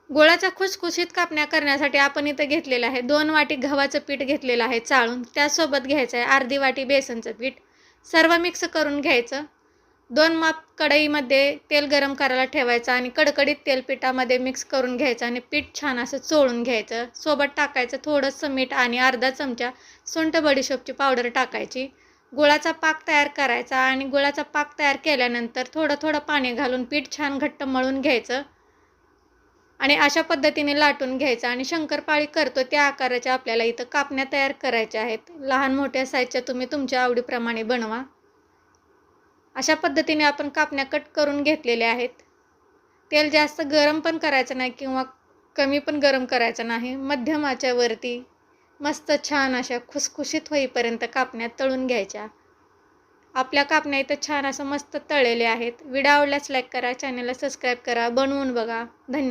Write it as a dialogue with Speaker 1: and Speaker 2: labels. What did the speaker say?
Speaker 1: गुळाच्या खुसखुशीत कापण्या करण्यासाठी आपण इथं घेतलेलं आहे 2 वाटी गव्हाचं पीठ घेतलेलं आहे चाळून. त्यासोबत घ्यायचं आहे अर्धी वाटी बेसनचं पीठ. सर्व मिक्स करून घ्यायचं. 2 माप कढईमध्ये तेल गरम करायला ठेवायचं आणि कडकडीत तेल पिठामध्ये मिक्स करून घ्यायचं आणि पीठ छान असं चोळून घ्यायचं. सोबत टाकायचं थोडंसं मीठ आणि अर्धा चमचा सुंठ बडीशोपची पावडर टाकायची. गुळाचा पाक तयार करायचा आणि गुळाचा पाक तयार केल्यानंतर थोडं थोडं पाणी घालून पीठ छान घट्ट मळून घ्यायचं आणि अशा पद्धतीने लाटून घ्यायचं आणि शंकरपाळी करतो त्या आकाराच्या आपल्याला इथं कापण्या तयार करायच्या आहेत. लहान मोठ्या साईजच्या तुम्ही तुमच्या आवडीप्रमाणे बनवा. अशा पद्धतीने आपण कापण्या कट करून घेतलेल्या आहेत. तेल जास्त गरम पण करायचं नाही किंवा कमी पण गरम करायचं नाही. मध्यम आचेवरती मस्त छान अशा खुसखुशीत होईपर्यंत कापण्या तळून घ्यायच्या. आपल्या कापण्या इथं छान असं मस्त तळलेल्या आहेत. व्हिडिओ आवडल्यास लाईक करा, चॅनलला सबस्क्राईब करा, बनवून बघा. धन्यवाद.